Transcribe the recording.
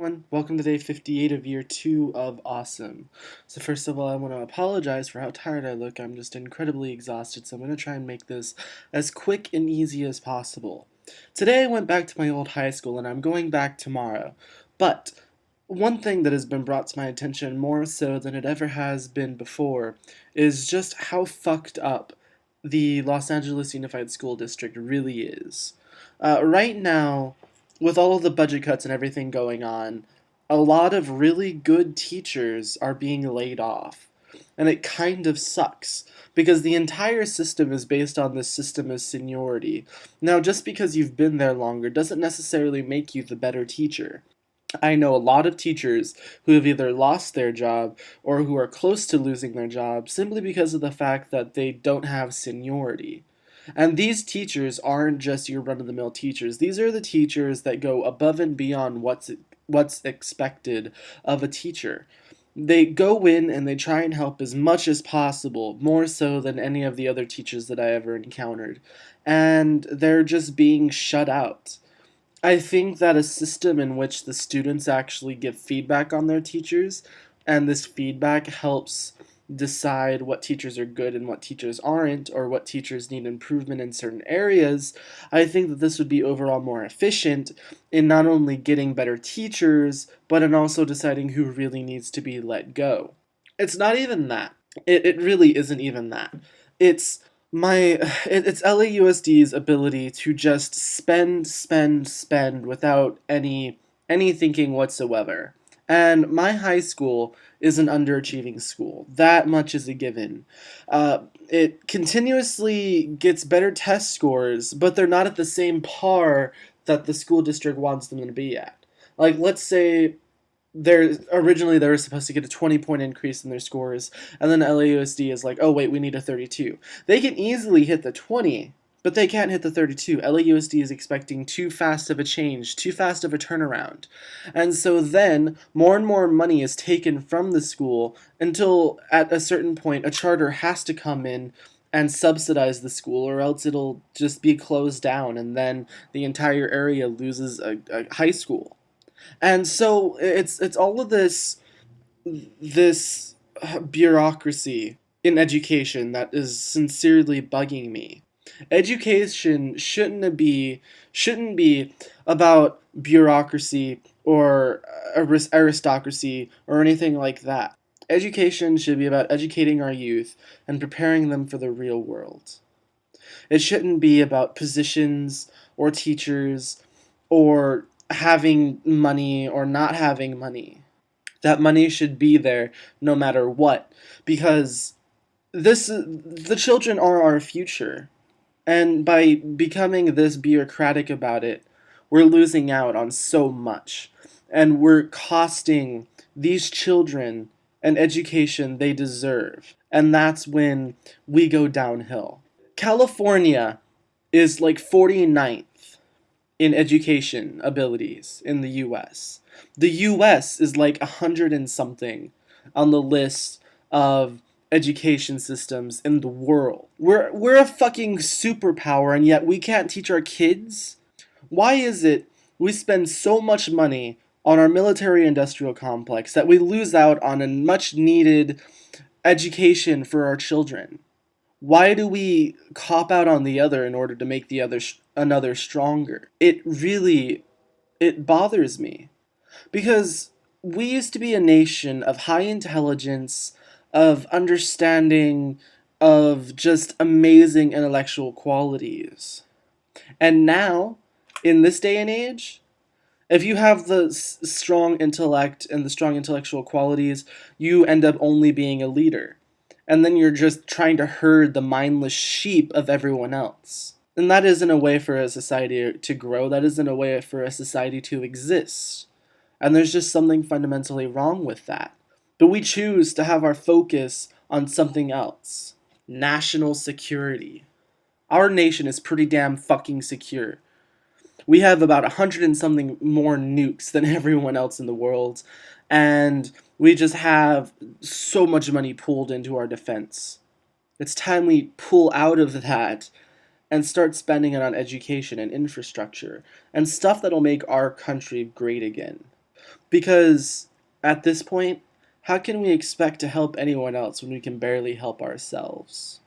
Everyone, welcome to day 58 of year 2 of Awesome. So first of all, I want to apologize for how tired I look. I'm just incredibly exhausted, so I'm going to try and make this as quick and easy as possible. Today I went back to my old high school, and I'm going back tomorrow. But one thing that has been brought to my attention more so than it ever has been before is just how fucked up the Los Angeles Unified School District really is. Right now, with all of the budget cuts and everything going on, a lot of really good teachers are being laid off. And it kind of sucks because the entire system is based on this system of seniority. Now, just because you've been there longer doesn't necessarily make you the better teacher. I know a lot of teachers who have either lost their job or who are close to losing their job simply because of the fact that they don't have seniority. And these teachers aren't just your run-of-the-mill teachers. These are the teachers that go above and beyond what's expected of a teacher. They go in and they try and help as much as possible, more so than any of the other teachers that I ever encountered. And they're just being shut out. I think that a system in which the students actually give feedback on their teachers, and this feedback helps decide what teachers are good and what teachers aren't, or what teachers need improvement in certain areas, I think that this would be overall more efficient in not only getting better teachers, but in also deciding who really needs to be let go. It's not even that. It really isn't even that. It's it's LAUSD's ability to just spend without any thinking whatsoever. And my high school is an underachieving school. That much is a given. It continuously gets better test scores, but they're not at the same par that the school district wants them to be at. Like, let's say originally they were supposed to get a 20-point increase in their scores, and then LAUSD is like, oh wait, we need a 32. They can easily hit the 20, but they can't hit the 32. LAUSD is expecting too fast of a change, too fast of a turnaround. And so then more and more money is taken from the school until at a certain point a charter has to come in and subsidize the school, or else it'll just be closed down, and then the entire area loses a high school. And so it's all of this bureaucracy in education that is sincerely bugging me. Education shouldn't be about bureaucracy or aristocracy or anything like that. Education should be about educating our youth and preparing them for the real world. It shouldn't be about positions or teachers or having money or not having money. That money should be there no matter what, because the children are our future. And by becoming this bureaucratic about it, we're losing out on so much. And we're costing these children an education they deserve. And that's when we go downhill. California is like 49th in education abilities in the US. The US is like 100 and something on the list of education systems in the world. We're a fucking superpower, and yet we can't teach our kids? Why is it we spend so much money on our military industrial complex that we lose out on a much needed education for our children? Why do we cop out on the other in order to make the other another stronger? It bothers me because we used to be a nation of high intelligence, of understanding, of just amazing intellectual qualities. And now, in this day and age, if you have the strong intellect and the strong intellectual qualities, you end up only being a leader. And then you're just trying to herd the mindless sheep of everyone else. And that isn't a way for a society to grow, that isn't a way for a society to exist. And there's just something fundamentally wrong with that. But we choose to have our focus on something else. National security. Our nation is pretty damn fucking secure. We have about 100 and something more nukes than everyone else in the world, and we just have so much money pooled into our defense. It's time we pull out of that and start spending it on education and infrastructure and stuff that'll make our country great again. Because at this point, how can we expect to help anyone else when we can barely help ourselves?